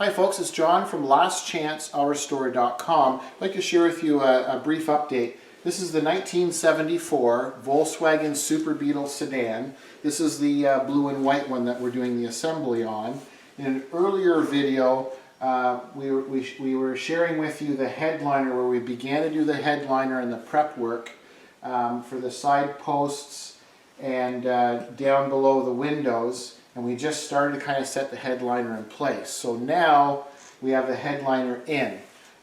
Hi folks, it's John from lastchanceautorestore.com. I'd like to share with you a brief update. This is the 1974 Volkswagen Super Beetle Sedan. This is the blue and white one that we're doing the assembly on. In an earlier video, we were sharing with you the headliner, where we began to do the headliner and the prep work for the side posts and down below the windows. And we just started to kind of set the headliner in place. So now we have the headliner in.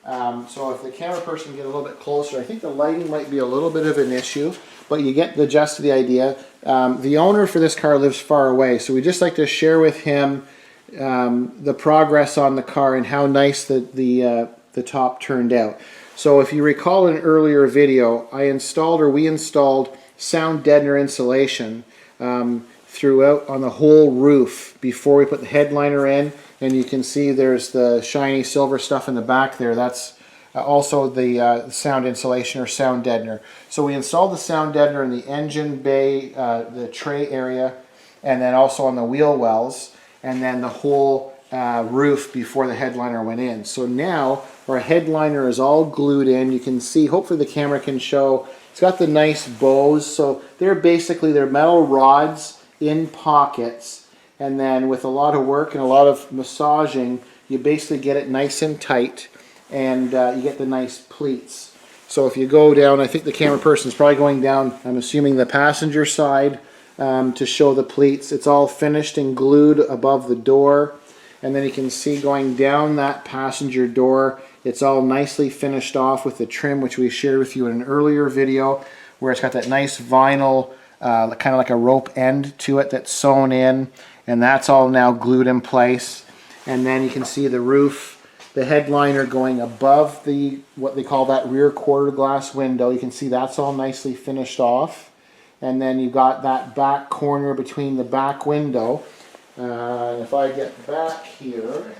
So if the camera person can get a little bit closer, I think the lighting might be a little bit of an issue, but you get the gist of the idea. The owner for this car lives far away, so we just like to share with him the progress on the car and how nice the top turned out. So if you recall in an earlier video, we installed sound deadener insulation throughout on the whole roof before we put the headliner in, and you can see there's the shiny silver stuff in the back there. That's also the sound insulation or sound deadener. So we installed the sound deadener in the engine bay, the tray area, and then also on the wheel wells, and then the whole roof before the headliner went in. So now our headliner is all glued in. You can see, hopefully the camera can show, it's got the nice bows. So they're metal rods in pockets, and then with a lot of work and a lot of massaging, you basically get it nice and tight, and you get the nice pleats. So if you go down, I think the camera person is probably going down, I'm assuming the passenger side, to show the pleats. It's all finished and glued above the door, and then you can see going down that passenger door, it's all nicely finished off with the trim, which we shared with you in an earlier video, where it's got that nice vinyl kind of like a rope end to it that's sewn in, and that's all now glued in place. And then you can see the roof, the headliner going above the, what they call that rear quarter glass window. You can see that's all nicely finished off. And then you've got that back corner between the back window. If I get back here,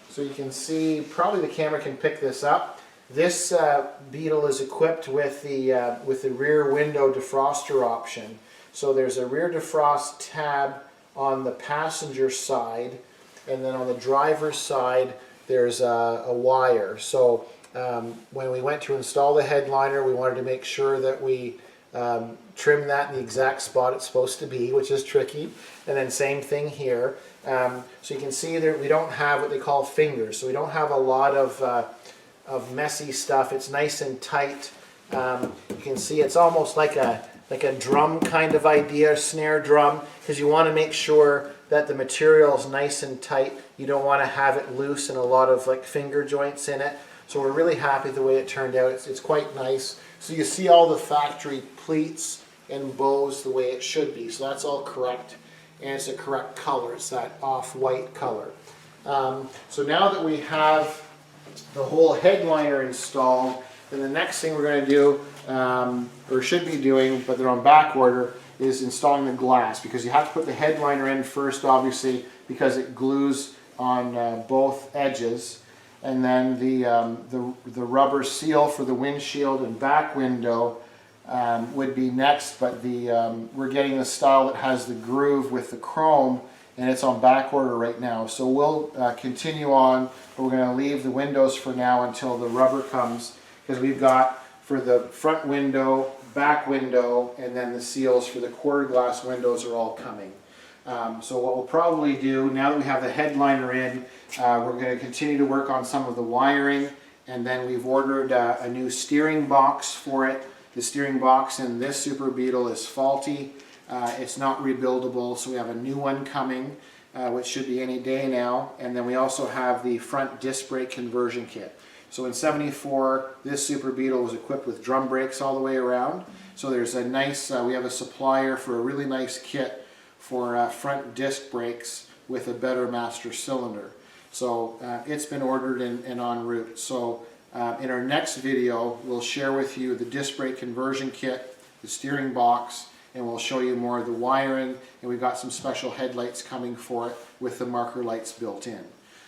so you can see, probably the camera can pick this up. This Beetle is equipped with the rear window defroster option. So there's a rear defrost tab on the passenger side, and then on the driver's side there's a wire. So when we went to install the headliner, we wanted to make sure that we trim that in the exact spot it's supposed to be, which is tricky. And then same thing here. So you can see that we don't have what they call fingers, so we don't have a lot of messy stuff. It's nice and tight. You can see it's almost like a drum kind of idea, snare drum, because you want to make sure that the material is nice and tight. You don't want to have it loose and a lot of like finger joints in it. So we're really happy the way it turned out. It's quite nice. So you see all the factory pleats and bows the way it should be. So that's all correct, and it's the correct color. It's that off-white color. So now that we have the whole headliner installed, then the next thing we're going to do, or should be doing, but they're on back order, is installing the glass, because you have to put the headliner in first, obviously, because it glues on both edges, and then the rubber seal for the windshield and back window would be next, but we're getting the style that has the groove with the chrome, and it's on back order right now. So we'll continue on, but we're going to leave the windows for now until the rubber comes, because we've got for the front window, back window, and then the seals for the quarter glass windows are all coming. So what we'll probably do, now that we have the headliner in, we're going to continue to work on some of the wiring, and then we've ordered a new steering box for it. The steering box in this Super Beetle is faulty. It's not rebuildable, so we have a new one coming, which should be any day now. And then we also have the front disc brake conversion kit. So in '74, this Super Beetle was equipped with drum brakes all the way around. So there's a nice, we have a supplier for a really nice kit for front disc brakes with a better master cylinder. So it's been ordered and en route. So in our next video, we'll share with you the disc brake conversion kit, the steering box, and we'll show you more of the wiring, and we've got some special headlights coming for it with the marker lights built in.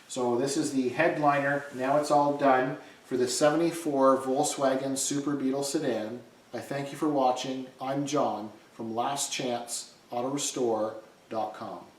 So this is the headliner. Now it's all done for the '74 Volkswagen Super Beetle Sedan. I thank you for watching. I'm John from lastchanceautorestore.com.